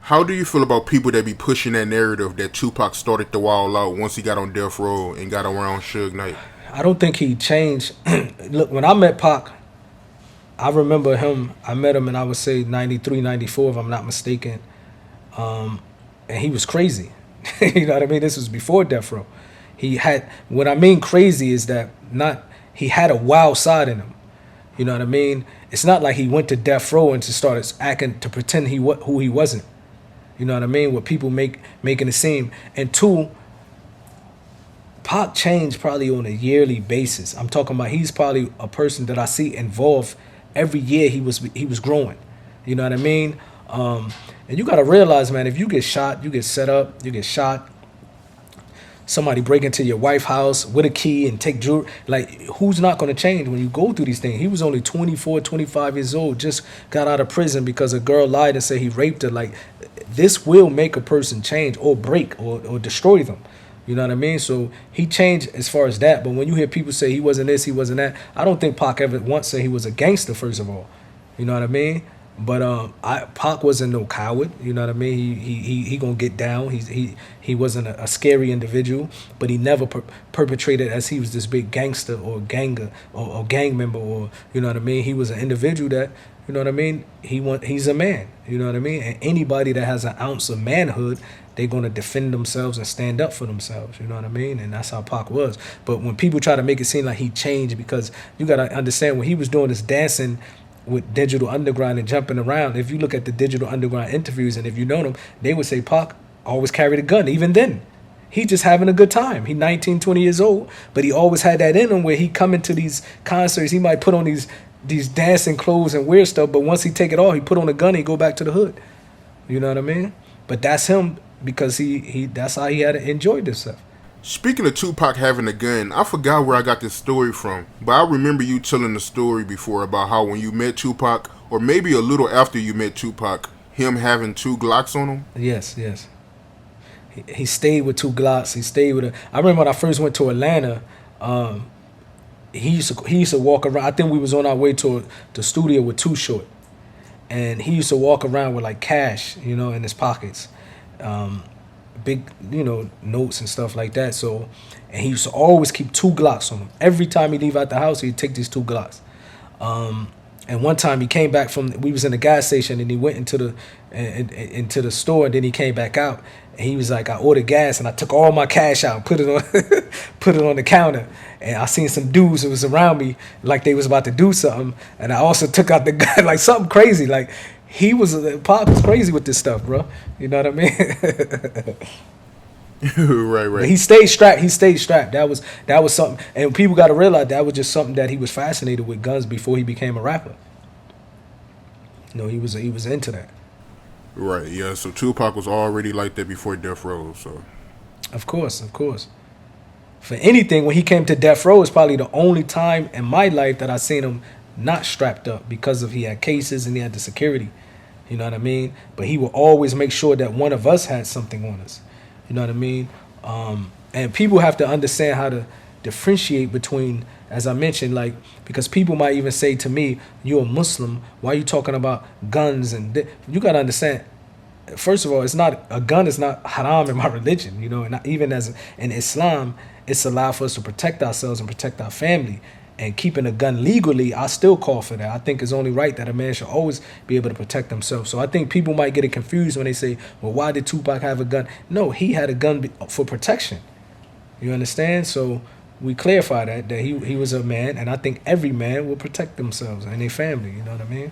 How do you feel about people that be pushing that narrative that Tupac started the wild out once he got on death row and got around Suge Knight? I don't think he changed. Look, when I met Pac, I remember him. I met him in, I would say, 93, 94, if I'm not mistaken. And he was crazy. You know what I mean? This was before death row. He had, what I mean crazy is that not, he had a wild side in him. You know what I mean? It's not like he went to death row and just started acting to pretend who he wasn't. You know what I mean? What people making it seem. And two, Pac changed probably on a yearly basis. I'm talking about he's probably a person that I see involved every year. He was growing. You know what I mean? And you got to realize, man, if you get shot, you get set up, you get shot. Somebody break into your wife's house with a key and take jewelry. Like, who's not going to change when you go through these things? He was only 24, 25 years old, just got out of prison because a girl lied and said he raped her. Like, this will make a person change or break or destroy them. You know what I mean? So he changed as far as that. But when you hear people say he wasn't this, he wasn't that, I don't think Pac ever once said he was a gangster, first of all. You know what I mean? But Pac wasn't no coward. You know what I mean? He gonna get down. He wasn't a scary individual, but he never perpetrated as he was this big gangster or ganger or gang member, or you know what I mean. He was an individual that, you know what I mean. He's a man. You know what I mean. And anybody that has an ounce of manhood, they're gonna defend themselves and stand up for themselves. You know what I mean. And that's how Pac was. But when people try to make it seem like he changed, because you gotta understand when he was doing this dancing with Digital Underground and jumping around. If you look at the Digital Underground interviews, and if you know them, they would say Pac always carried a gun, even then. He just having a good time. He 19, 20 years old, but he always had that in him where he come into these concerts, he might put on these dancing clothes and weird stuff, but once he take it off, he put on a gun, he go back to the hood. You know what I mean? But that's him, because he that's how he had to enjoy this stuff. Speaking of Tupac having a gun, I forgot where I got this story from, but I remember you telling the story before about how when you met Tupac, or maybe a little after you met Tupac, him having two Glocks on him. Yes. He stayed with two Glocks. He stayed with I remember when I first went to Atlanta, he used to walk around. I think we was on our way to the studio with Too Short, and he used to walk around with like cash, you know, in his pockets. Big, you know, notes and stuff like that. So, and he used to always keep two Glocks on him. Every time he leave out the house, he'd take these two Glocks. And one time he came back we was in the gas station, and he went into the store, and then he came back out, and he was like, I ordered gas, and I took all my cash out and put it on put it on the counter. And I seen some dudes who was around me like they was about to do something, and I also took out the gun, like something crazy. Like, Pac was crazy with this stuff, bro. You know what I mean? Right. But he stayed strapped. That was something, and people got to realize that was just something that he was fascinated with, guns, before he became a rapper. You know, he was into that. Right, yeah. So Tupac was already like that before Death Row. So, of course. For anything, when he came to Death Row, it's probably the only time in my life that I seen him not strapped up, because he had cases and he had the security. You know what I mean? But he would always make sure that one of us had something on us. You know what I mean? And people have to understand how to differentiate between, as I mentioned, like, because people might even say to me, you're a Muslim, why are you talking about guns? And you got to understand, first of all, a gun is not haram in my religion, you know, and not even as in Islam, it's allowed for us to protect ourselves and protect our family. And keeping a gun legally, I still call for that. I think it's only right that a man should always be able to protect himself. So I think people might get it confused when they say, well, why did Tupac have a gun? No, he had a gun for protection. You understand? So we clarify that he was a man, and I think every man will protect themselves and their family. You know what I mean?